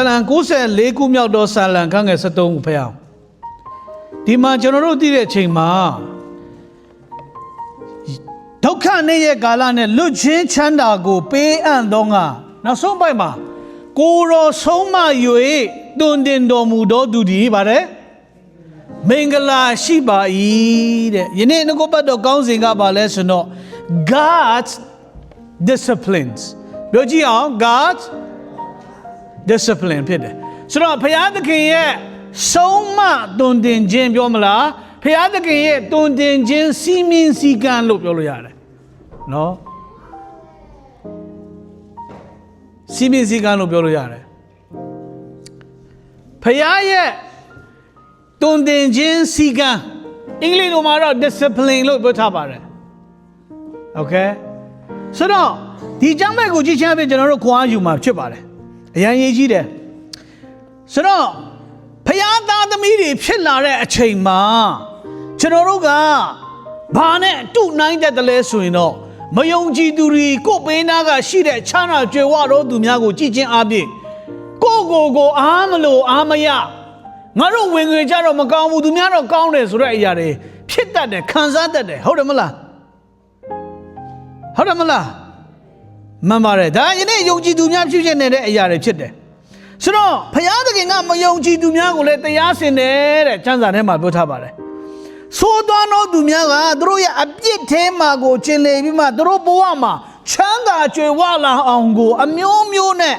Salan Kusa Leku Myo Salan Kanga Satong Payam. Dima General Dire Chima Doka Neye Galane Luchin Chanda go Pay and Donga. Now so by ma Kuro Soma Yue Dundin Domudo Dudi Bare Mengala Shiba Ide. You need to go back to Gausing about lesson no God's disciplines. God's discipline. So now Payadakin Soma Dundin Jim Yomala Payadakin Dundin Jim Simin Sigan Loop Yoloyare. No Simin Sigan Loop Yoloyare Payaya Dundin Jim Sigan English Umara discipline look Butabare. Okay? So now the Jama Guji Champion General Kwa Yuma Chipare. Yan so now Payada the Midi Pilare a Chema Chenoruga Bane 2-9 at the lesson, you know. Mayonji Duri, Kopenaga, Shide, Chana, Jewaro, Dumiago, Chichin Abi. Go, Amalo, Amaya. Maru Wing Jaro Magamu, Dumiano Countess, Rayare, Pita de Kanzata de Hodamala. Mamare, Diane, Yoji Dumia, Yare Chide. So no, Payada King up Mayonji Dumiago, let the Yasin there, Chanzanema Butabare. So Dono Dumiaga, Droya, a bit Temago, Chile, Vima, Droboama, Changa, Chewala, Ango, a Mune.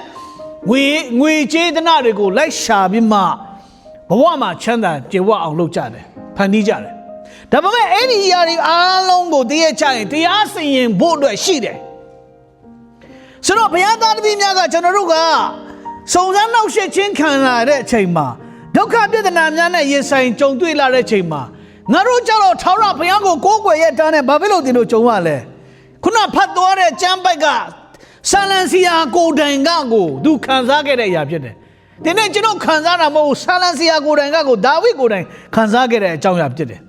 We Jade Narigo, like Shabima, Bawama, Chanda, Jewa, Luchade, Panijare. The moment any yari alongo, dear child, the Yasin, Bodo, Shide. So no, Payada Vinaga, Chanaruga. So that no shit Chinkana, Chema. Don't come to the Namana, yes, I don't do La Chema. Naruja, Tara, Piango, Gogo, yet done a Babylon de Chowale. Kuna Patore, Jambaga, Salancia, Godangago, do Kanzake, Yapide. The national Kanzana Mo, Salancia, Godangago, Dawi Godan, Kanzake, John Yapide.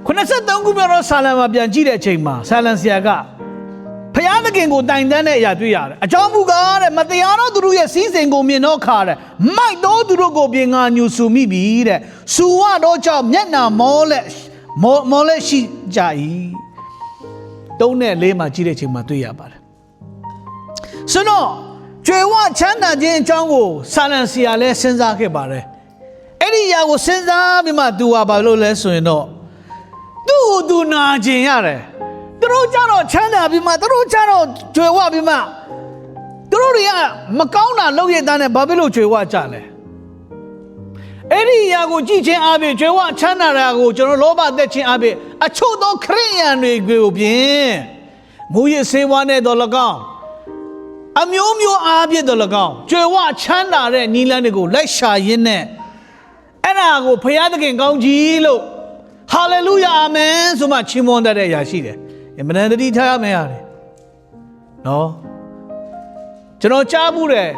Kuna said Dangumero Salama Bianjide Chema, Salanciaga. Payanakin go dine then at Yatuya. A Jambuga, Matiano Duruya season go me no car. Might do Durugo being a new Sumi be Suwa no job, Yena Mole she jai. Don't lay my Chirichi Matuya. So no, Jewa Chanda Jane Jango, Salancia lessons are bare. Any Yago sends up in my dua balo lesson, you know. Do na Jane. Trojano China Bima, Trojano Jewa Bima. Troria, Macauna, Loya Dana Babilo Jewa Chale. Any Yago Jichin Abbey, Jewa China Rago, Loba Dechin Abbey, a Chodo Korean will be. Muye say $1 a Mumio Abbey Dolagon, Jewa China, Nilanego, Lesha Yene. And I go Payadakin Gongilo. Hallelujah, amen. So much Chimon that Yashide. Eminently tell me, no. General Chabure,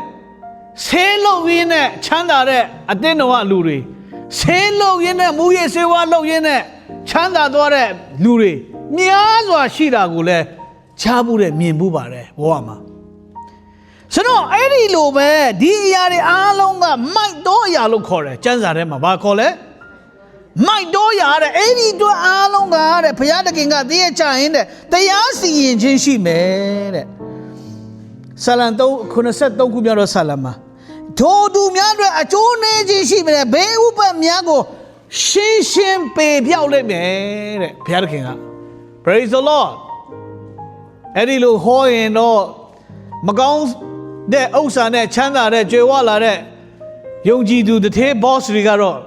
say low in it, Chanda, I didn't know what Luri. Say low in it, Muye say what low in it, Chanda Dore, Luri. Niazwa Shida Gule, Chabure, Mimbubare, Wama. So no, any low bear, Diari Alonga, might do Yalo Core, Chanzarema, Bacole. My doya, any do alonga, Payadakinga, dear child, they are seeing Jinshi made. Salando Kunaset Dokubero Salama. Todu Miadra, a tone Jinshi, Beupa Miago, Shin Pay Piaule made. Piadakinga. Praise the Lord. Eddie Lu Hoy and all Magons, de Osane, Chanda, Jewala, Yonji do the tape boss regaro.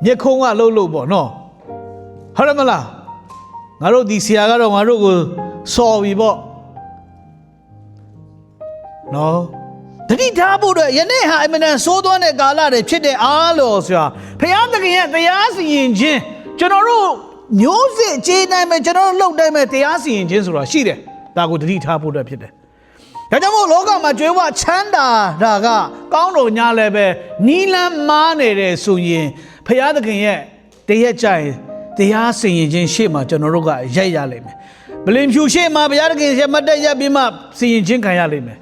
Yakonga Lolo, no. Haramala. Naro di Siagaro Marugo saw we bought. No. The Tabu, Yaneha, I mean, so don't a gala, the Chide Alos, Payanda, the Yasi engine. General, news it, Jane, I mean, General look them at the Yasi engines, Rashide. That would read Tabu the Pide. Yadamo Loga Majewa Chanda, Daga, Gauno Nyalebe, Nila Mane, Suye. Payadakin, they had child, they are saying Jin Shima, Generoga, Jayalime. Believe you, Shema, Yadakin, Yamadaya Bima, seeing Jinkayalime.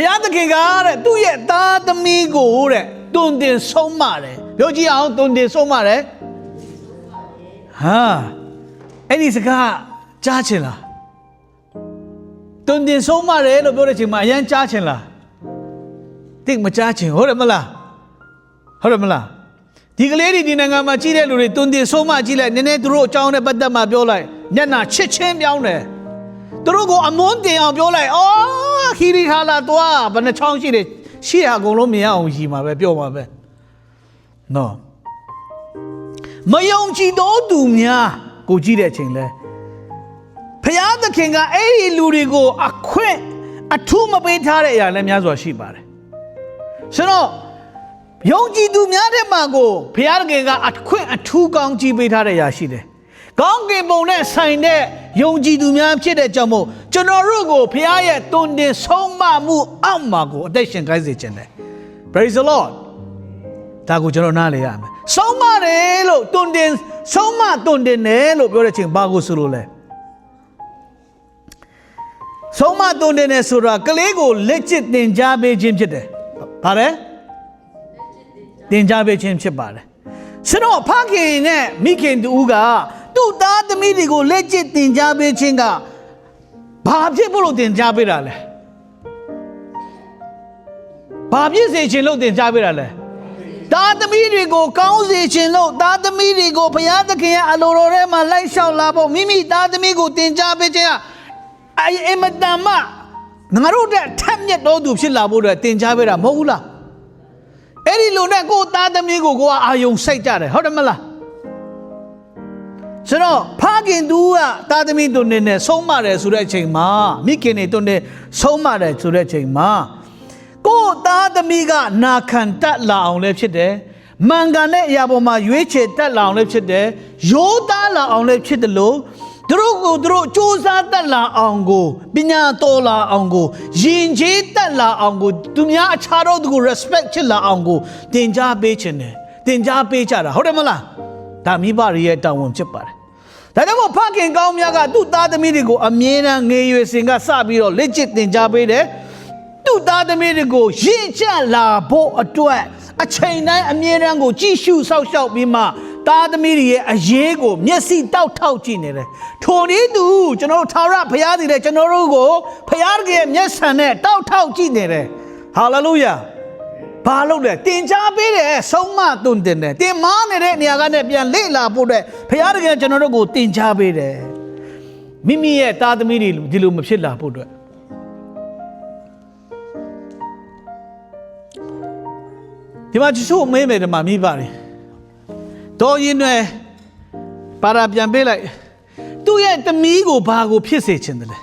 ရားသခင်ကတဲ့သူ့ရဲ့သားသမီးကိုတဲ့တွင်တင်ဆုံးမတယ်ပြောကြည့်အောင်တွင်တင်ဆုံးမတယ်ဟာအဲ့ဒီစကားကြားချင်လားတွင်တင်ဆုံးမတယ်လို့ပြောတဲ့အချိန်မှာအရန်ကြားချင်လားတိတ်မကြားချင်ဟုတ်တယ်မလားဟုတ်တယ်မလားဒီကလေးတွေဒီနိုင်ငံမှာကြီးတဲ့လူတွေတွင်တင်ဆုံးမကြီးလိုက်နည်းနည်းသူတို့အကြောင်းနဲ့ပတ်သက်မှပြောလိုက်ညနာချစ်ချင်းပြောင်းတယ်သူတို့ကိုအမွန်းတင်အောင်ပြောလိုက်အော်ခီရီဟာလာသွားဘယ်နှချောင်းရှိတယ်ရှေ့ဟာအကုန်လုံးမြင်အောင်ရှိမှာပဲပြောမှာပဲနော်မယုံကြည်သောသူများကိုကြည့်တဲ့အချိန်လဲဖျားသခင်ကအဲ့ဒီလူတွေကိုအခွင့်အထူးမပေးထားတဲ့အရာလည်းများစွာရှိပါတယ်ဆိုတော့ယုံကြည်သူများတဲ့မှာကိုဖျားသခင်ကအခွင့်အထူးကောင်းကြီးပေးထားတဲ့အရာရှိတယ်ကောင်းကင်ဘုံနဲ့ဆိုင်တဲ့ယုံကြည်သူများဖြစ်တဲ့ကြောင့်မို့ကျွန်တော်တို့ကိုဖခင်ရဲ့တွင်တင်ဆုံးမမှုအောက်မှာကိုအသက်ရှင်ခိုင်းစေခြင်းတယ် Praise the Lord ဒါကိုကျွန်တော်နားလည်ရမယ်ဆုံးမတယ်လို့တွင်တင်ဆုံးမတွင်တင်တယ်လို့ပြောတဲ့ချိန်ဘာကိုဆိုလို့လဲဆုံးမတွင်တင်တယ်ဆိုတာကလေးကိုလက်ကျစ်တင်ကြားပေးခြင်းဖြစ်တယ်ဗါလဲတင်ကြားပေးခြင်းဖြစ်ပါတယ်ဆိုတော့ဖခင်နဲ့မိခင်တူကသူ့သားသမီးတွေကိုလက်ကျစ်တင်ကြားပေးခြင်းကဘာဖြစ်ဖို့လို့တင်ကြားပေးတာလဲဘာဖြစ်စေခြင်းလို့တင်ကြားပေးတာလဲသားသမီးတွေကိုကောင်းစေခြင်းလို့သားသမီးတွေကိုဘုရားသခင်ရဲ့အလိုတော်ထဲမှာလိုက်လျှောက်လာဖို့မိမိသားသမီးကိုတင်ကြားပေးခြင်းကအမတန်မှငါတို့တဲ့ထက်မြက်တော်သူဖြစ်လာဖို့အတွက်တင်ကြားပေးတာမဟုတ်ဘူးလားအဲ့ဒီလိုနဲ့ကိုယ်သားသမီးကိုကိုကအာယုံစိုက်ကြတယ်ဟုတ်တယ်မလားဆိုတော့ဖခင်သူကသားသမီးတို့နဲ့ဆုံးမတယ်ဆိုတဲ့အချိန်မှာမိခင်တွေတို့နဲ့ဆုံးမတယ်ဆိုတဲ့အချိန်မှာကိုယ်သားသမီးကနာခံတတ်လာအောင်လည်းဖြစ်တယ်မှန်ကန်တဲ့အရာပေါ်မှာရွေးချယ်တတ်လာအောင်လည်းဖြစ်တယ်ရိုးသားလာအောင်လည်းဖြစ်တယ်လို့သူတို့ကိုသူတို့စူးစမ်းတတ်လာအောင်ကိုပညာတော်လာအောင်ကိုယဉ်ကျေးတတ်လာအောင်ကိုသူများအခြားတို့ကို respect ချစ်လာအောင်ကိုတင်ကြားပေးခြင်းတယ်တင်ကြားပေးကြတာဟုတ်တယ်မလားဒါမိဘရဲ့တာဝန်ဖြစ်ပါတယ်ဒါကြောင့်မို့ဖခင်ကောင်းများကသူ့သားသမီးတွေကိုအမြဲတမ်းငယ်ရွယ်စဉ်ကစပြီးတော့လက်ကျစ်တင်ကြားပေးတယ်သူ့သားသမီးတွေကိုရင့်ကျက်လာဖို့အတွက်အချိန်တိုင်းအမြဲတမ်းကိုကြည့်ရှုစောင့်ရှောက်ပြီးမှသားသမီးတွေရဲ့အရေးကိုမျက်စိတောက်ထောက်ကြည့်နေတယ်ထိုနည်းတူကျွန်တော်ထာဝရဘုရားသည်လည်းကျွန်တော်တို့ကိုဘုရားရဲ့မျက်စံနဲ့တောက်ထောက်ကြည့်နေတယ်ဟာလေလုယာဘာလို့လဲတင်ကြားပေးတယ်ဆုံးမတွင်တင်တယ်တင်မားနေတဲ့နေရာကနေပြန်လေ့လာဖို့အတွက်ဘုရားတကယ်ကျွန်တော်တို့ကိုတင်ကြားပေးတယ်မိမိရဲ့သားသမီးတွေဒီလိုမဖြစ်လာဖို့အတွက်ဒီမှာချို့မေးမယ်ဒီမှာမိပါတယ်တော်ရင်တွေပါရာပြန်ပေးလိုက်သူ့ရဲ့သမီးကိုဘာကိုဖြစ်စေချင်တယ်လဲ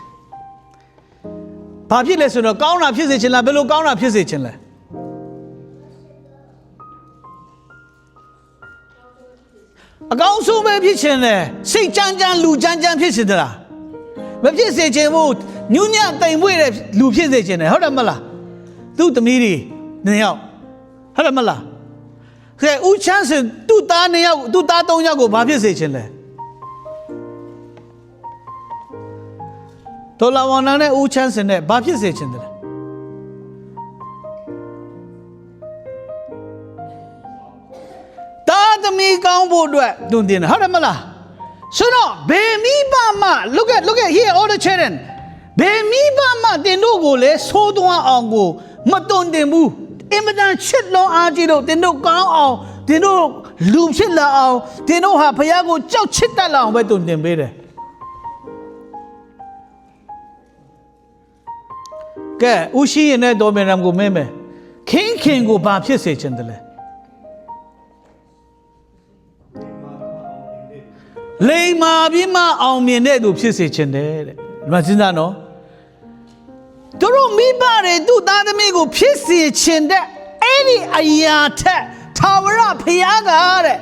ဘာဖြစ်လဲဆိုတော့ကောင်းတာဖြစ်စေချင်လားဘယ်လိုကောင်းတာဖြစ်စေချင်လဲအကောင်းဆုံးပဲဖြစ်ချင်တယ်စိတ်ကြမ်းကြမ်းလူကြမ်းကြမ်းဖြစ်စေသလားမဖြစ်စေချင်ဘူးညဉ့်ညံ့တိမ်မွေ့တဲ့လူဖြစ်စေချင်တယ်ဟုတ်တယ်မလားသူ့သမီးတွေနှစ်ယောက်ဟုတ်တယ်မလားခဲဦးချမ်းစင်သူ့သားနှစ်ယောက်သူ့သားသုံးယောက်ကိုဘာဖြစ်စေချင်လဲဒေါ်လာဝန်နာနဲ့ဦးချမ်းစင်နဲ့ဘာဖြစ်စေချင်တယ်သားသမီးကောင်းဖို့အတွက်တွင်တင်တယ်ဟုတ်တယ်မလားဆိုတော့ဘယ်မိဘမှ look at here all the children ဘယ်မိဘမှတင်တို့ကိုလည်းသိုးသွင်းအောင်ကိုမတွင်တင်ဘူးအင်မတန်ချစ်လွန်အားကြီးလို့တင်တို့ကောင်းအောင်တင်တို့လူဖြစ်လာအောင်တင်တို့ဟာဘုရားကိုကြောက်ချစ်တတ်လာအောင်ပဲတွင်တင်ပေးတယ်ကဲဦးရှိရင်နဲ့တော်မြတ်ကိုမဲမယ်ခင်ကိုဘာဖြစ်စေချင်တယ်လဲလိမ္မာပြီးမှအောင်မြင်တဲ့သူဖြစ်စေချင်တယ်တဲ့ဒီမှာစဉ်းစားနော်သူတို့မိဘတွေသူ့သားသမီးကိုဖြစ်စေချင်တဲ့အဲ့ဒီအရာထက်ထာဝရဘုရားကတဲ့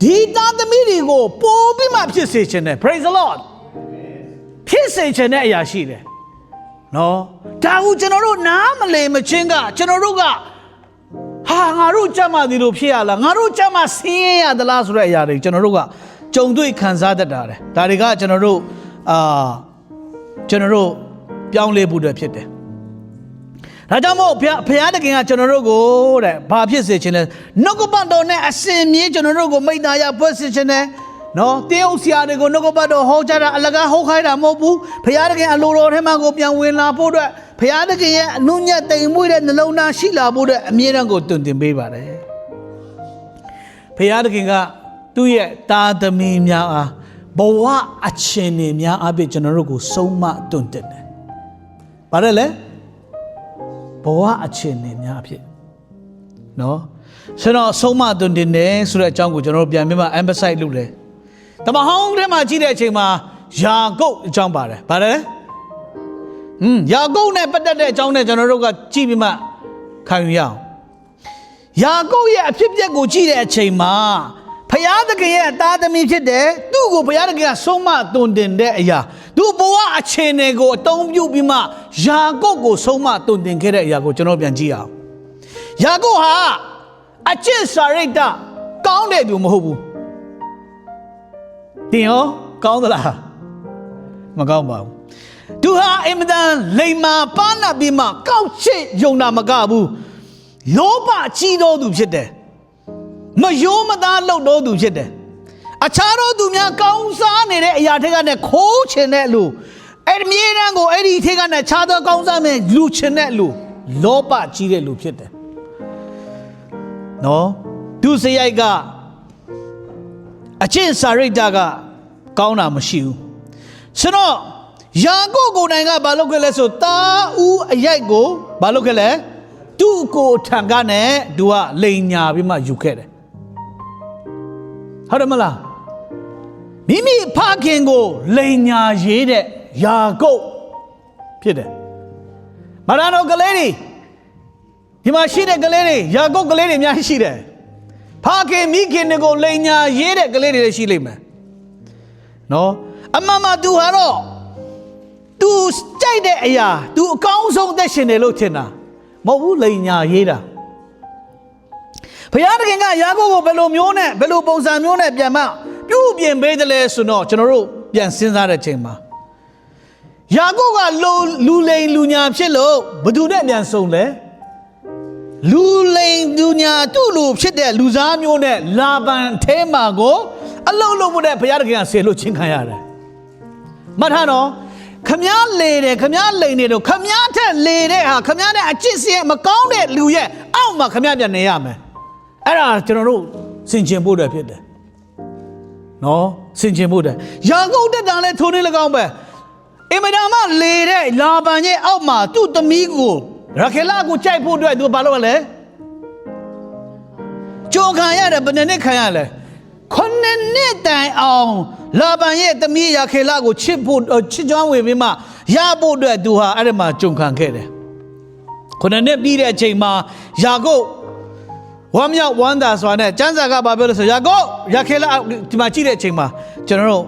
ဒီသားသမီးတွေကိုပို့ပြီးမှဖြစ်စေချင်တယ် praise the lord ဖြစ်စေချင်တဲ့အရာရှိတယ်နော်ဒါကိုကျွန်တော်တို့နားမလည်မချင်းကကျွန်တော်တို့ကဟာငါတို့ကြမ်းမှဒီလိုဖြစ်ရလားငါတို့ကြမ်းမှဆင်းရဲရသလားဆိုတဲ့အရာတွေကျွန်တော်တို့ကကြုံတွေ့ခံစားတတ်တာတယ်ဒါတွေကကျွန်တော်တို့ပြောင်းလဲဖို့အတွက်ဖြစ်တယ် ဒါကြောင့်မို့ဖခင်တခင်ကကျွန်တော်တို့ကိုတဲ့ဘာဖြစ်စေခြင်းလဲနှုတ်ကပတ်တော်နဲ့အစဉ်မြေကျွန်တော်တို့ကိုမိသားရဖွဲ့စေခြင်းနဲ့နော်တင်းအောင်ဆရာတွေကိုနှုတ်ကပတ်တော်ဟောကြားတာအလကားဟောခိုင်းတာမဟုတ်ဘူးဖခင်တခင်အလိုတော်ထဲမှာကိုပြန်ဝင်လာဖို့အတွက်ဖခင်တခင်ရဲ့အနုညတ်တိမ်မွေးတဲ့နှလုံးသားရှိလာဖို့အတွက်အမြဲတမ်းကိုတွင်တင်ပေးပါတယ်ဖခင်တခင်ကသူ့ရဲ့တာသမီများအားဘဝအချင်းတွေများအပြည့်ကျွန်တော်တို့ကိုဆုံးမတွင်တင်တယ်ဘာလဲလဲဘဝအချင်းတွေများအဖြစ်နော်ဆိုတော့ဆုံးမတွင်တင်တယ်ဆိုတဲ့အကြောင်းကိုကျွန်တော်တို့ပြန်ပြီးမှ emphasize လုပ်တယ်တမဟောင်းထဲမှာကြည့်တဲ့အချိန်မှာယာကုပ်အကြောင်းပါတယ်ဗါတယ်ယာကုပ်နဲ့ပတ်သက်တဲ့အကြောင်းနဲ့ကျွန်တော်တို့ကကြည့်ပြီးမှခံယူရအောင်ယာကုပ်ရဲ့အဖြစ်အပျက်ကိုကြည့်တဲ့အချိန်မှာဖယားသခင်ရဲ့သားသမီးဖြစ်တယ်သူ့ကိုဖယားသခင်ကဆုံးမတွင်တင်တဲ့အရာသူဘဝအခြေအနေကိုအသုံးပြုပြီးမှယာကုပ်ကိုဆုံးမတွင်တင်ခဲ့တဲ့အရာကိုကျွန်တော်ပြန်ကြည့်အောင်ယာကုပ်ဟာအကျင့်စာရိတ္တကောင်းတဲ့သူမဟုတ်ဘူးတင်ရောကောင်းသလားမကောင်းပါဘူးသူဟာအင်မတန်လိမ္မာပါနာပြီးမှကောက်ချစ်ယုံတာမကဘူးလောဘကြီးတော်သူဖြစ်တယ်မယိုးမသားလုပ်တော်သူဖြစ်တယ်အခြားသောသူများကောင်းစားနေတဲ့အရာတွေကနဲ့ခိုးချင်တဲ့လူအဲ့ဒီမြေတန်းကိုအဲ့ဒီထက်ကနဲ့ခြားသောကောင်းစားမဲ့လူချင်တဲ့လူလောဘကြီးတဲ့လူဖြစ်တယ်နော်သူစရိုက်ကအကျင့်စာရိတ္တကကောင်းတာမရှိဘူးဆိုတော့ယာကုပ်ကိုယ်တိုင်ကဘာလုပ်ခဲ့လဲဆိုတာဦးအရိုက်ကိုဘာလုပ်ခဲ့လဲသူ့ကိုထံကနဲ့သူကလိန်ညာပြီးမှယူခဲ့တယ်ဟုတ်တယ်မလားမိမိဖခင်ကိုလိန်ညာရေးတဲ့ယာကုပ်ဖြစ်တယ်မရဏောကလေးတွေဒီမှာရှိတဲ့ကလေးတွေယာကုပ်ကလေးတွေအများကြီးရှိတယ်ဖခင်မိခင်တွေကိုလိန်ညာရေးတဲ့ကလေးတွေလည်းရှိလိမ့်မယ်နော်အမမသူဟာတော့သူကြိုက်တဲ့အရာသူအကောင်းဆုံးအသက်ရှင်တယ်လို့ထင်တာမဟုတ်ဘူးလိန်ညာရေးတာဘုရားသခင်ကယာကုပ်ကိုဘယ်လိုမျိုးနဲ့ဘယ်လိုပုံစံမျိုးနဲ့ပြန်မပြုပြင်ပေးတယ်လဲဆိုတော့ကျွန်တော်တို့ပြန်စဉ်းစားတဲ့ချိန်မှာယာကုပ်ကလူလိန်လူညာဖြစ်လို့ဘသူနဲ့ပြန်ဆုံလဲလူလိန်လူညာသူ့လူဖြစ်တဲ့လူစားမျိုးနဲ့လာဗန်ထဲမှာကိုအလုံးလုံးဖို့တဲ့ဘုရားသခင်ကဆေလို့ချင်းခံရတယ်မှတ်ထားတော့ခမည်းလေတယ်ခမည်းလိန်နေတော့ခမည်းထက်လေတဲ့ဟာခမည်းနဲ့အကျင့်စင်မကောင်းတဲ့လူရဲ့အောက်မှာခမည်းပြန်နေရမယ်အဲ့ဒါကျွန်တော်တို့ဆင်ခြင်ဖို့အတွက်ဖြစ်တယ်နော်ဆင်ခြင်ဖို့အတွက်ယာကုပ်တက်တာလဲထိုးနေလကောင်းပဲအင်မတန်မှလေတဲ့လာဗန်ရဲ့အောက်မှာသူ့သမီးကိုရာခေလကိုကြိုက်ဖို့အတွက်သူဘာလုပ်ရလဲကြုံခံရတယ်ဘယ်နှစ်ခံရလဲ9နှစ်တိုင်အောင်လာဗန်ရဲ့သမီးရာခေလကိုချစ်ကျွမ်းဝင်ပြီးမှရဖို့အတွက်သူဟာအဲ့ဒီမှာကြုံခံခဲ့တယ်9နှစ်ပြီးတဲ့အချိန်မှာယာကုပ်ဝမ်းမြောက်ဝမ်းသာစွာနဲ့ကျမ်းစာကဘာပြောလဲဆိုယာကုပ်ရာခေလဒီမှာကြည့်တဲ့အချိန်မှာကျွန်တော်တို့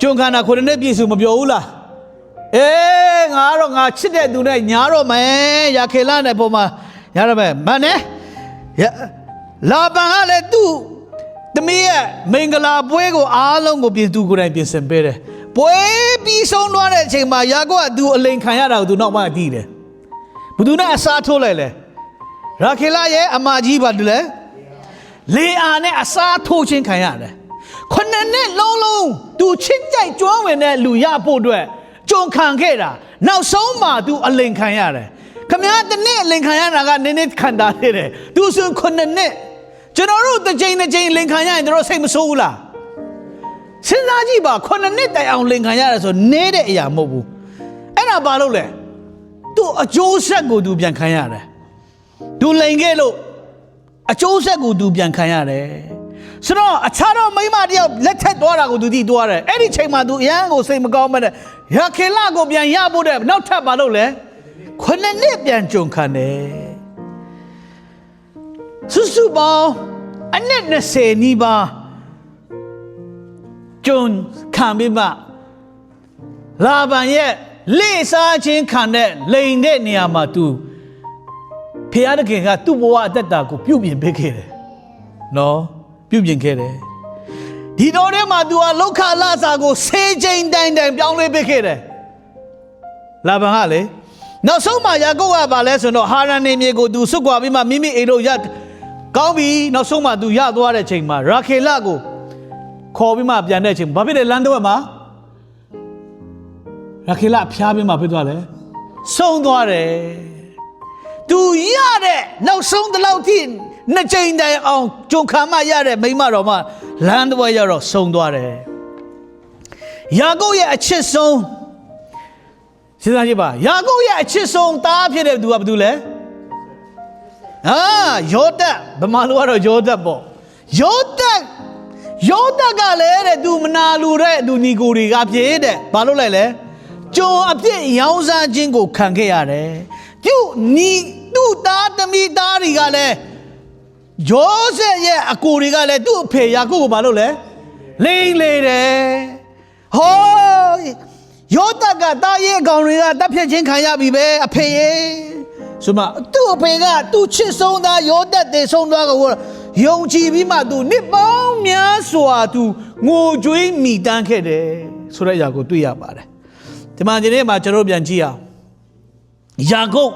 ကြုံခံတာ9နှစ်ပြည့်စုံမပြောဘူးလားငါတော့ငါချစ်တဲ့သူနဲ့ညားတော့မယ်ရာခေလနဲ့ပုံမှာညားတော့မယ်မနဲ့လာဗန်ကလည်းသူ့သမီးရဲ့မင်္ဂလာပွဲကိုအားလုံးကိုပြင်သူကိုယ်တိုင်ပြင်ဆင်ပေးတယ်ပွဲပြီးဆုံးသွားတဲ့အချိန်မှာယာကုပ်ကသူအလိန်ခံရတာကိုသူနောက်မှသိတယ်ဘသူနဲ့အစားထိုးလိုက်လဲရာခေလရဲ့အမကြီးဘာတူလဲလေအာနဲ့အစားထိုးခြင်းခံရတယ်9နှစ်လုံးသူချစ်ကြိုက်ကြွားဝင်တဲ့လူရဖို့အတွက်ကြုံခံခဲ့တာနောက်ဆုံးမှသူအလိန်ခံရတယ်ခမည်းတနေ့အလိန်ခံရတာကနည်းနည်းခံတာသေးတယ်သူဆို9နှစ်ကျွန်တော်တို့တစ်ချိန်လင်ခံရရင်တို့စိတ်မဆိုးဘူးလားစဉ်းစားကြည့်ပါ9နှစ်တိုင်အောင်လင်ခံရတယ်ဆိုနေတဲ့အရာမဟုတ်ဘူးအဲ့ဒါဘာလို့လဲသူအကျိုးဆက်ကိုသူပြန်ခံရတယ်သူလိန်ခဲ့လို့အကျိုးဆက်ကိုသူပြန်ခံရတယ်ဆိုတော့အခြားသောမိန်းမတယောက်လက်ထက်သွားတာကိုသူသိသွားတယ်အဲ့ဒီချိန်မှာသူအရန်ကိုစိတ်မကောင်းမနဲ့ရာခေလကိုပြန်ရဖို့တဲ့နောက်ထပ်ဘာလို့လဲ9နှစ်ပြန်ကြုံခံတယ်စုပေါင်းအနှစ်20နီးပါးကြုံခံပြီးမှလာဗန်ရဲ့လေစားခြင်းခံတဲ့လိန်တဲ့နေရာမှာသူဖခင်တခင်ကသူ့ဘဝအသက်တာကိုပြုပြင်ပေးခဲ့တယ်နော်ပြုပြင်ခဲ့တယ်ဒီတော့ထဲမှာသူဟာလောက်ခလာစာကို10ချိန်တိုင်ပြောင်းလဲပေးခဲ့တယ်လာဗန်ကလေ နောက်ဆုံးမှာယာကုပ်ကဘာလဲဆိုတော့ဟာရန်နေမြေကိုသူဆွတ်ခွာပြီးမှမိမိအိမ်တို့ရကောင်းပြီနောက်ဆုံးမှာသူရသွားတဲ့ချိန်မှာရာခေလကိုခေါ်ပြီးမှပြန်တဲ့ချိန်ဘာဖြစ်လဲလမ်းတော့မှာရာခေလဖျားပြီးမှဖြစ်သွားတယ်ဆုံးသွားတယ်သူရတဲ့နောက်ဆုံးတလောက်ထိနှစ်ချိန်တိုင်အောင်ကြုံခံမရတဲ့မိမတော်မှလမ်းတော့ရတော့ဆုံးသွားတယ်ယာကုပ်ရဲ့အချစ်ဆုံးစဉ်းစားကြည့်ပါယာကုပ်ရဲ့အချစ်ဆုံးသားဖြစ်တဲ့သူကဘာတူလဲယောသပ်ဗမာလူကတော့ယောသပ်ပေါ့ယောသပ်ကလည်းတဲ့သူမနာလူတဲ့သူညီကိုတွေကဖြစ်တဲ့ဘာလို့လဲလဲကျွန်အပြစ်ရောင်းစားခြင်းကိုခံခဲ့ရတယ်သူသူ့သားသမီးသားတွေကလည်းယောဇက်ရဲ့အကိုတွေကလည်းသူ့အဖေယာကုပ်ကိုဘာလို့လဲလိမ့်လေတယ်ဟောယောသပ်ကတားရဲ့အကောင်တွေကတပ်ဖြတ်ခြင်းခံရပြီပဲအဖေရဲ့ဆိုမှသူ့အဖေကသူ့ချစ်ဆုံးသားယောသပ်တည်ဆုံးသွားကိုယုံကြည်ပြီးမှသူနှစ်ပေါင်းများစွာသူငိုကြွေးမိတမ်းခဲ့တယ်ဆိုတဲ့အရာကိုတွေ့ရပါတယ်ဒီမှာဒီနေ့မှာကျွန်တော်ပြန်ကြည့်အောင်ယာကုပ်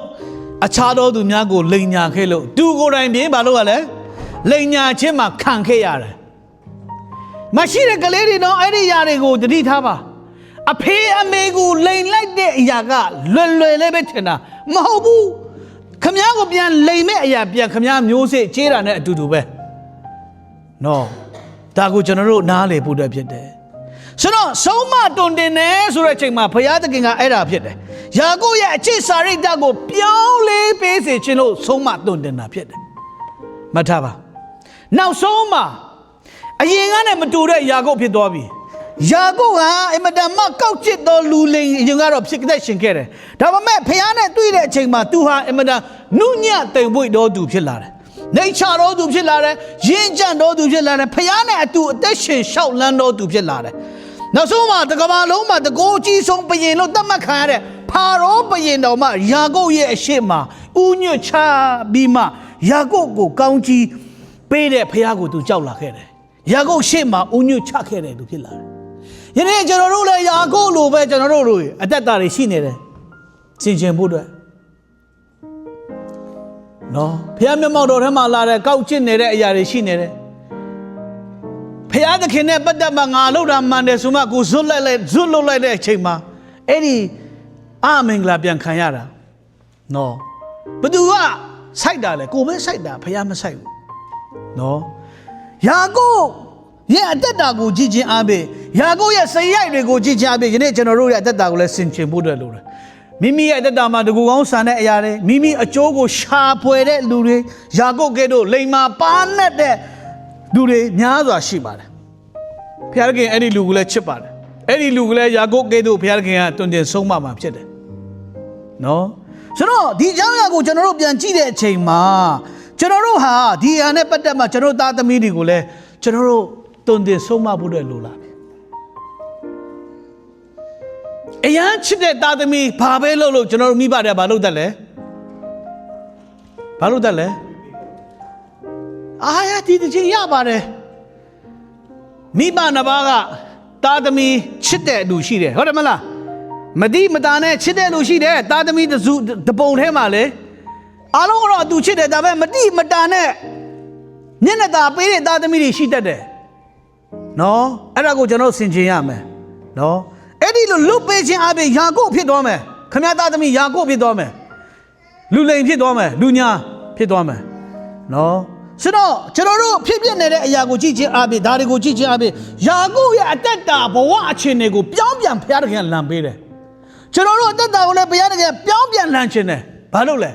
အခြားသောသူများကိုလိန်ညာခဲ့လို့သူကိုယ်တိုင်ပြင်းဘာလို့ကလဲလိန်ညာခြင်းမှာခံခဲ့ရတယ်မရှိတဲ့ကလေးတွေတော့အဲ့ဒီຢာတွေကိုတတိထားပါအဖေအမေကိုလိန်လိုက်တဲ့အရာကလွယ်လွယ်လေးပဲထင်တာမဟုတ်ဘူးခမည်းကိုပြန်လိန်မဲ့အရာပြန်ခမည်းမျိုးစေ့ကြေးတာနဲ့အတူတူပဲနော်ဒါကိုကျွန်တော်တို့နားလည်ဖို့အတွက်ဖြစ်တယ်ဆိုတော့ဆုံးမတွင်တင်တယ်ဆိုတဲ့အချိန်မှာဘုရားသခင်ကအဲ့ဒါဖြစ်တယ်ယာကုပ်ရဲ့အချစ်စာရိတ္တကိုပြောင်းလဲပေးစေခြင်းလို့ဆုံးမတွင်တင်တာဖြစ်တယ်မှတ်ထားပါနောက်ဆုံးမှာအရင်ကနဲ့မတူတဲ့ယာကုပ်ဖြစ်သွားပြီယာကုပ်ဟာအမတန်မှကောက်ကျစ်သောလူလိန်အရင်ကတော့ဖြစ်တဲ့ရှင်ခဲ့တယ်ဒါပေမဲ့ဘုရားနဲ့တွေ့တဲ့အချိန်မှာသူဟာအမတန်နုညံ့တိမ်ပွေ့တော်သူဖြစ်လာတယ်နေချတော်သူဖြစ်လာတယ်ရင်းကြံတော်သူဖြစ်လာတယ်ဘုရားနဲ့အတူအသက်ရှင်လျှောက်လန်းတော်သူဖြစ်လာတယ်နောက်ဆုံးမှာတကဘာလုံးမှာတကိုးကြီးဆုံးဘုရင်လို့သတ်မှတ်ခံရတဲ့ဖာရောဘုရင်တော်မှယာကုပ်ရဲ့အရှိမဥညွတ်ချပြီးမှယာကုပ်ကိုကောင်းကြီးပေးတဲ့ဘုရားကိုသူကြောက်လာခဲ့တယ်ယာကုပ်ရှေ့မှာဥညွတ်ချခဲ့တယ်သူဖြစ်လာတယ်ယနေ့ကျွန်တော်တို့လည်းယာကုပ်လိုပဲကျွန်တော်တို့အသက်တာတွေရှိနေတယ်စင်ကြင်ဖို့အတွက်နော်ဘုရားမျက်မှောက်တော်ထဲမှာလာတဲ့ကောက်ကျစ်နေတဲ့အရာတွေရှိနေတယ်ဘုရားသခင်နဲ့ပတ်သက်မှငါလှုပ်တာမှန်တယ်ဆိုမှကိုဇွတ်လုပ်လိုက်တဲ့အချိန်မှာအဲ့ဒီအမင်္ဂလာပြန်ခံရတာနော်ဘသူကစိုက်တာလဲကိုပဲစိုက်တာဘုရားမစိုက်ဘူးနော်ယာကုပ်ရဲ့အသက်တာကိုကြည်ချင်းအားဖြင့်ယာကုပ်ရဲ့စိတ်ရိုက်တွေကိုကြည်ချင်းအားဖြင့်ယနေ့ကျွန်တော်တို့ရဲ့အသက်တာကိုလည်းဆင်ခြင်ဖို့အတွက်လိုတယ်မိမိရဲ့အသက်တာမှာတကူကောင်းဆန်တဲ့အရာတွေမိမိအကျိုးကိုရှာဖွယ်တဲ့လူတွေယာကုပ်ကဲ့သို့လိမ္မာပါနဲ့တဲ့လူတွေများစွာရှိပါတယ်ဘုရားခင်အဲ့ဒီလူကိုလည်းချစ်ပါတယ်အဲ့ဒီလူကလည်းယာကုပ်ကဲ့သို့ဘုရားခင်ကတွင်တင်ဆုံးမမှာဖြစ်တယ်နော်ဆိုတော့ဒီအကြောင်းအရာကိုကျွန်တော်တို့ပြန်ကြည့်တဲ့အချိန်မှာကျွန်တော်တို့ဟာဒီအရာနဲ့ပတ်သက်မှကျွန်တော်သားသမီးတွေကိုလည်းကျွန်တော်တို့တွင်တင်ဆုံးမဖို့အတွက်လိုလာပြီအရန်ချစ်တဲ့သားသမီးဘာပဲလုပ်လို့ကျွန်တော်တို့မိဘတွေဘာလုပ်တတ်လဲဘာလုပ်တတ်လဲအာရဒီတခြင်းရပါတယ်မိဘနှစ်ပါးကသားသမီးချစ်တဲ့လူရှိတယ်ဟုတ်တယ်မလားမတိမတာနဲ့ချစ်တဲ့လူရှိတယ်သားသမီးတပုံထဲမှာလေအားလုံးကတော့သူချစ်တယ်ဒါပေမဲ့မတိမတာနဲ့မျက်နှာသာပေးတဲ့သားသမီးတွေရှိတတ်တယ်နော်အဲ့ဒါကိုကျွန်တော်ဆင်ခြင်ရမယ်နော်အဲ့ဒီလိုလွတ်ပေးခြင်းအပြင်ယာကုပ်ဖြစ်သွားမယ်ခမည်းသားသမီးယာကုပ်ဖြစ်သွားမယ်လူလိန်ဖြစ်သွားမယ်လူညာဖြစ်သွားမယ်နော်ဆိုတော့ကျွန်တော်တို့ဖြစ်ပြနေတဲ့အရာကိုကြည့်ခြင်းအပြင်ဒါတွေကိုကြည့်ခြင်းအပြင်ယာကုပ်ရဲ့အသက်တာဘဝအခြေအနေကိုပြောင်းပြန်ဘုရားသခင်လမ်းပေးတယ်ကျွန်တော်တို့အသက်တာကိုလည်းဘုရားသခင်ပြောင်းပြန်လမ်းခြင်းတယ်ဘာလို့လဲ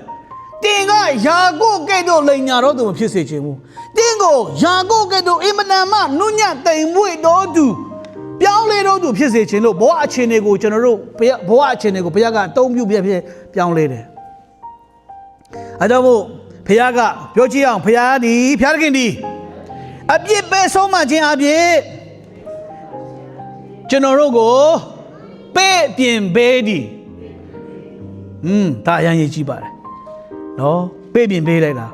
တင်ကယာကုပ်ကဲ့သို့လိန်ညာတော်သူမဖြစ်စေခြင်းဘူးတင်ကိုယာကုပ်ကဲ့သို့အင်မတန်မှနုညံ့တိမ်မွေ့တော်သူပြောင်းလဲတော်သူဖြစ်စေခြင်းလို့ဘဝအခြေအနေကိုကျွန်တော်တို့ဘဝအခြေအနေကိုဘုရားကအသုံးပြုပြပြောင်းလဲတယ်အဲကြောင့်မို့ဘုရားကပြောကြည့်အောင်ဘုရားသခင်ဒီအပြစ်ပဲဆုံးမခြင်းအပြင်ကျွန်တော်တို့ကိုပေးပြင်ပေးသည်ဒါအရင်ရေးကြည့်ပါတယ်နော်ပေးပြင်ပေးလိုက်တာ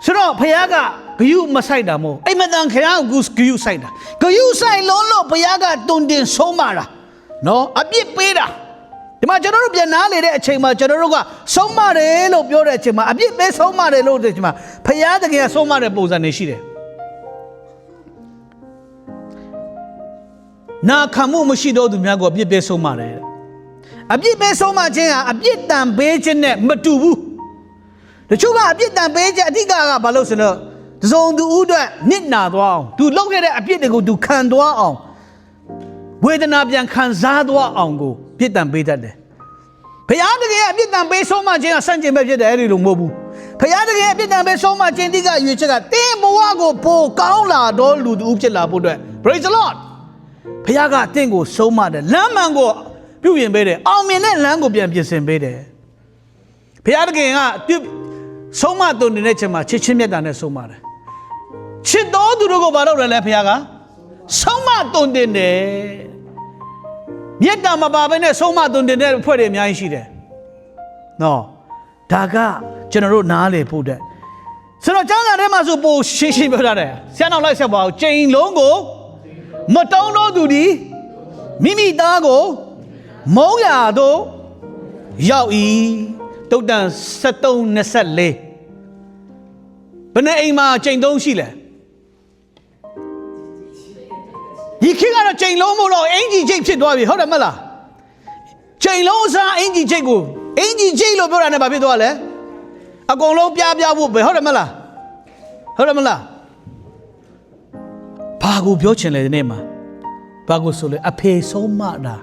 ဆိုတော့ဘုရားကဂယုမဆိုင်တာမို့အိမ်မတန်ခရားကိုဂယုဆိုင်တာဂယုဆိုင်လုံးလို့ဘုရားကတွင်တင်ဆုံးမတာနော်အပြစ်ပေးတာ ဒီမှာကျွန်တော်တို့ပြန်နားလေတဲ့အချိန်မှာကျွန်တော်တို့ကဆုံးမတယ်လို့ပြောတဲ့အချိန်မှာအပြစ်ပဲဆုံးမတယ်လို့တဲ့အချိန်မှာဖယားတကယ်ဆုံးမတဲ့ပုံစံတွေရှိတယ်နာခံမှုမရှိတော့သူများကိုအပြစ်ပဲဆုံးမတယ်အပြစ်ပဲဆုံးမခြင်းဟာအပြစ်တန်ပေးခြင်းနဲ့မတူဘူးတချို့ကအပြစ်တန်ပေးခြင်းအဓိကကဘာလို့ဆိုတော့တစုံသူဥအတွက်နစ်နာသွားအောင်သူလုပ်ခဲ့တဲ့အပြစ်တွေကိုသူခံသွားအောင်ဝေဒနာပြန်ခံစားသွားအောင်ကိုပြစ်ဒဏ်ပေးတတ်တယ်။ဘုရားတကယ်အပြစ်ဒဏ်ပေးဆုံးမခြင်းကစန့်ကျင်ဘက်ဖြစ်တယ်အဲ့ဒီလိုမဟုတ်ဘူး။ဘုရားတကယ်အပြစ်ဒဏ်ပေးဆုံးမခြင်းတိကရွေချက်ကတင်းဘဝကိုပိုကောင်းလာတော့လူတူဖြစ်လာဖို့အတွက် Praise the Lord ဘုရားကတင့်ကိုဆုံးမတယ်လမ်းမှန်ကိုပြုပြင်ပေးတယ်အောင်မြင်တဲ့လမ်းကိုပြန်ပြင်ဆင်ပေးတယ်။ဘုရားတကယ်ကဆုံးမတုန်နေတဲ့ချိန်မှာချစ်ချင်းမြတ်တာနဲ့ဆုံးမတယ်။ချစ်တော်သူတို့ကိုဘာလုပ်ရလဲဘုရားကဆုံးမတုန်တင်တယ်မြတ်တာမပါဘဲနဲ့ဆုံးမတုန်တင်တဲ့အဖွဲ့တွေအများကြီးရှိတယ်နော်ဒါကကျွန်တော်တို့နားလေဖို့တဲ့ဆိုတော့ကျမ်းစာထဲမှာဆိုပိုရှင်းရှင်းပြောထားတယ်ဆရာနောက်လိုက်ဆက်ပါအောင်ချိန်လုံးကိုမတုံးတော့သူဒီမိမိသားကိုမုံရတော့ရောက်ဤတုတ်တန်73-24ဘယ်နဲ့အိမ်မှာချိန်သုံးရှိလဲဒီခေတ်ကတော့ချိန်လုံးမို့တော့အင်ဂျီချိတ်ဖြစ်သွားပြီဟုတ်တယ်မလားချိန်လုံးစားအင်ဂျီချိတ်ကိုအင်ဂျီချိတ်လို့ပြောတာနဲ့ဘာဖြစ်သွားလဲအကုန်လုံးပြားဖို့ပဲဟုတ်တယ်မလားဟုတ်တယ်မလားဘာကိုပြောချင်လဲဒီနေ့မှာဘာကိုဆိုလဲအဖေဆုံးမတာ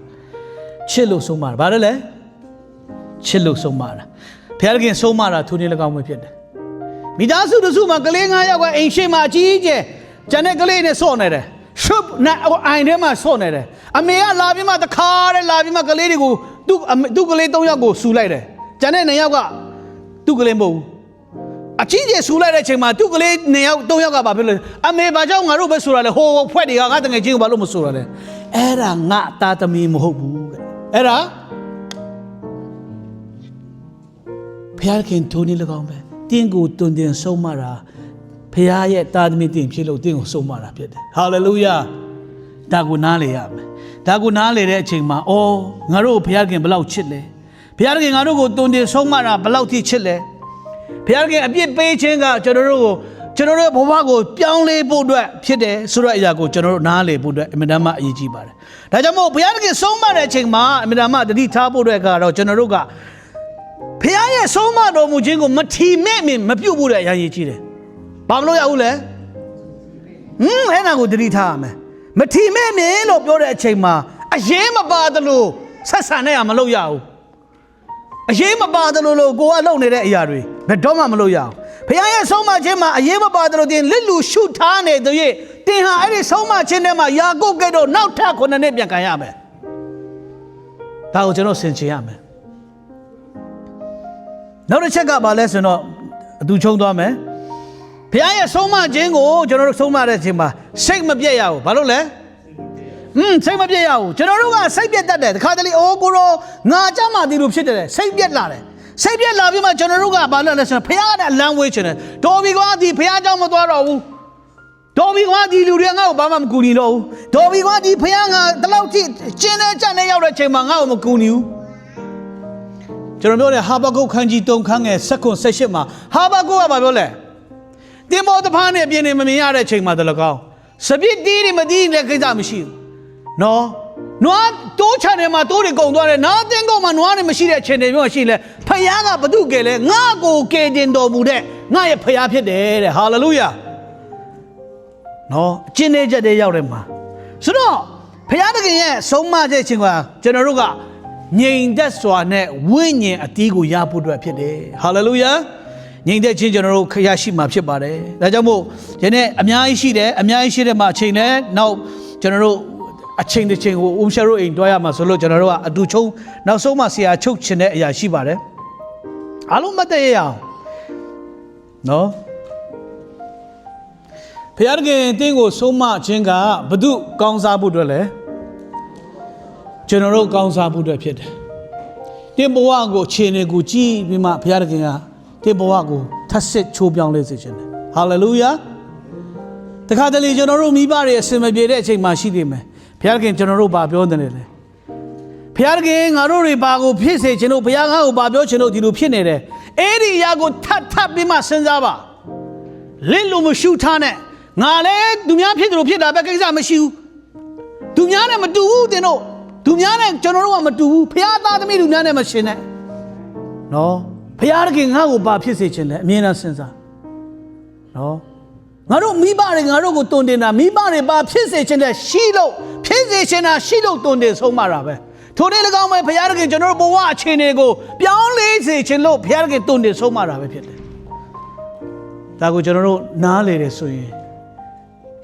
ချစ်လို့ဆုံးမတာဘာလဲချစ်လို့ဆုံးမတာဘုရားခင်ဆုံးမတာသူနေ၎င်းပဲဖြစ်တယ်မိသားစုတစုမှာကလေး9ယောက်ကအိမ်ရှိမှာအကြီးကျယ်ကျန်တဲ့ကလေးနဲ့ဆော့နေတယ်ရှုပ်နဲ့အိုင်ထဲမှာဆော့နေတယ်အမေကလာပြီးမှတခါတည်းလာပြီးမှကလေးတွေကိုသူ့ကလေး3ယောက်ကိုဆူလိုက်တယ်ကျန်တဲ့2ယောက်ကသူ့ကလေးမဟုတ်ဘူးအချင်းချင်းဆူလိုက်တဲ့အချိန်မှာသူ့ကလေး2ယောက်3ယောက်ကဘာဖြစ်လဲအမေဘာကြောင့်ငါတို့ပဲဆူတာလဲဟိုဖွဲ့တွေကငါတငယ်ချင်းကိုဘာလို့မဆူတာလဲအဲ့ဒါငါသားသမီးမဟုတ်ဘူးတဲ့အဲ့ဒါဘုရားခင်ထိုးနေ၎င်းပဲတင်းကိုတွင်တင်ဆုံးမတာဖခင်ရဲ့တာသမီတင်ဖြစ်လို့တင်းကိုဆုံးမတာဖြစ်တယ်ဟာလေလုယာဒါကိုနားလေရမယ်ဒါကိုနားလေတဲ့အချိန်မှာအော်ငါတို့ဘုရားခင်ဘလောက်ချစ်လဲဘုရားခင်ငါတို့ကိုတွင်တင်ဆုံးမတာဘလောက်ထိချစ်လဲဘုရားခင်အပြစ်ပေးခြင်းကကျွန်တော်တို့ဘဝကိုပြောင်းလဲဖို့အတွက်ဖြစ်တယ်ဆိုတော့အရာကိုကျွန်တော်တို့နားလေဖို့အတွက်အမြဲတမ်းအရေးကြီးပါတယ်ဒါကြောင့်မို့ဘုရားခင်ဆုံးမတဲ့အချိန်မှာအမြဲတမ်းတတိထားဖို့အတွက်ကတော့ကျွန်တော်တို့ကဖခင်ရဲ့ဆုံးမတော်မူခြင်းကိုမထီမဲ့မပြုတ်ဖို့တဲ့အရာကြီးကြီးတယ်ဘာမလို့ရဘူးလဲအဲ့ဒါကိုသတိထားရမယ်မထီမဲ့လို့ပြောတဲ့အချိန်မှာအရေးမပါတယ်လို့ဆက်ဆံနေရမလို့ရဘူးအရေးမပါတယ်လို့ကိုကလုပ်နေတဲ့အရာတွေဘယ်တော့မှမလို့ရအောင်ဖခင်ရဲ့ဆုံးမခြင်းမှာအရေးမပါတယ်လို့တင်လစ်လူရှုထားနေတဲ့၍တင်ဟာအဲ့ဒီဆုံးမခြင်းထဲမှာယာကုပ်ကဲ့သို့နောက်ထပ်9နှစ်ပြန်ခံရမယ်ဒါကိုကျွန်တော်ဆင်ခြင်ရမယ်နောက်တစ်ချက်ကဘာလဲဆိုတော့အတူချုံသွားမယ်ဘုရားရဲ့ဆုံးမခြင်းကိုကျွန်တော်တို့ဆုံးမတဲ့အချိန်မှာစိတ်မပြည့်ရဘူးဘာလို့လဲစိတ်မပြည့်ရဘူးကျွန်တော်တို့ကစိတ်ပြည့်တတ်တယ်တခါတလေအိုးကိုရောငါကြမှာဒီလိုဖြစ်တယ်စိတ်ပြည့်လာတယ်စိတ်ပြည့်လာပြီးမှကျွန်တော်တို့ကဘာလို့လဲဆိုတော့ဘုရားကအလံဝေးချင်တယ်တော်ပြီကွာဒီဘုရားကြောင့်မသွားတော့ဘူးတော်ပြီကွာဒီလူတွေငါ့ကိုဘာမှမကူညီတော့ဘူးတော်ပြီကွာဒီဘုရားကတလောက်ထိကျင်းတဲ့ကြံတဲ့ရောက်တဲ့ချိန်မှာငါ့ကိုမကူညီဘူးကျွန်တော်ပြောတယ်ဟာဘကုတ်ခန်းကြီး3ခန်းငယ်7-18မှာဟာဘကုတ်ကဘာပြောလဲတင်မောတဖားနဲ့ပြင်းနေမမြင်ရတဲ့ချိန်မှာတလကောင်းစပစ်တီးတွေမတီးတဲ့ကိစ္စမရှိဘူးနော်နွားတိုးချန်ထဲမှာတိုးတွေကုန်သွားတယ်နားတင်းကုန်မှာနွားတွေမရှိတဲ့အချိန်တွေမျိုးရှိလဲဖယားကဘု து ကဲလဲငါ့ကိုကယ်တင်တော်မူတဲ့ငါရဲ့ဖယားဖြစ်တယ်တဲ့ဟာလေလုယာနော်အကျဉ်းနေချက်တွေရောက်တယ်မှာဆိုတော့ဖယားတခင်ရဲ့ဆုံးမတဲ့အချိန်ကကျွန်တော်တို့ကငြိမ်သက်စွာနဲ့ဝိညာဉ်အတီးကိုရဖို့အတွက်ဖြစ်တယ်ဟာလေလုယာငြိမ်သက်ခြင်းကျွန်တော်တို့ရရှိမှာဖြစ်ပါတယ်ဒါကြောင့်မို့ယနေ့အများကြီးရှိတယ်အများကြီးရှိတဲ့မှာအချိန်နဲ့နောက်ကျွန်တော်တို့အချိန်တစ်ချိန်ကိုဦးရှာတို့အိမ်တွားရမှာဆိုလို့ကျွန်တော်တို့ကအတူချုံနောက်ဆုံးမှဆရာချုပ်ချင်တဲ့အရာရှိပါတယ်အားလုံးမတည့်ရအောင်နော်ဖခင်တင်းကိုဆုံးမခြင်းကဘု து ကောင်းစားဖို့အတွက်လဲကျွန်တော်တို့ကောင်းစားဖို့အတွက်ဖြစ်တယ်တင်းဘဝကိုခြေနေကိုကြည့်ပြီးမှဘုရားသခင်ကတင်းဘဝကိုထပ်ဆစ်ချိုးပြောင်းလဲစေခြင်းတယ်ဟာလေလုယာတခါတလေကျွန်တော်တို့မိဘတွေအစင်မပြေတဲ့အချိန်မှရှိနေမယ်ဘုရားသခင်ကျွန်တော်တို့ဘာပြောနေလဲဘု ဖျားခင်ငါတို့တွေဘာကိုဖြစ်စေခြင်းတို့ဘုရားကိုဘာပြောခြင်းတို့ဒီလိုဖြစ်နေတယ်အဲ့ဒီအရာကိုထပ်ပြီးမှစဉ်းစားပါလင့်လို့မရှုထားနဲ့ငါလည်းသူများဖြစ်တယ်လို့ဖြစ်တာပဲကိစ္စမရှိဘူးသူများနဲ့မတူဘူးတင်တို့သူများနဲ့ကျွန်တော်တို့ကမတူဘူးဘုရားသားသမီးသူများနဲ့မရှင်နဲ့နော်ဘုရားခင်ငါ့ကိုဘာဖြစ်စေခြင်းလဲအမြဲတမ်းစဉ်းစားနော်ငါတို့မိဘတွေငါတို့ကိုတုန်တင်တာမိဘတွေဘာဖြစ်စေခြင်းလဲရှိလို့ဖြစ်စေခြင်းတာရှိလို့တုန်တင်ဆုံးမတာပဲထိုနေ့၎င်းပဲဘုရားခင်ကျွန်တော်တို့ဘဝအခြေအနေကိုပြောင်းလဲစေခြင်းလို့ဘုရားခင်တုန်တင်ဆုံးမတာပဲဖြစ်တယ်ဒါကိုကျွန်တော်တို့နားလေတယ်ဆိုရင်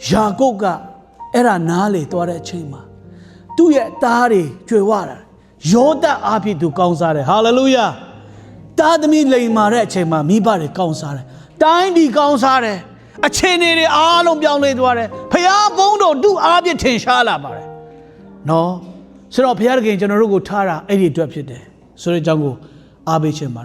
ယာကုပ်ကအဲ့ဒါနားလေသွားတဲ့အချိန်မှာသူ့ရဲ့သားတွေကြွယ်ဝတာယောသပ်အားဖြင့်သူကောင်းစားတယ်ဟာလေလုယာသားသမီးလိမ်မာတဲ့အချိန်မှာမိဘတွေကောင်းစားတယ်တိုင်းပြည်ကောင်းစားတယ်အခြေအနေတွေအားလုံးပြောင်းလဲသွားတယ်ဖခင်ဘုန်းတော်သူ့အားဖြင့်ထင်ရှားလာပါတယ်နော်ဆိုတော့ဘုရားခင်ကျွန်တော်တို့ကိုထားတာအဲ့ဒီအတွက်ဖြစ်တယ်ဆိုတဲ့အကြောင်းကိုအားပေးခြင်းပါတယ်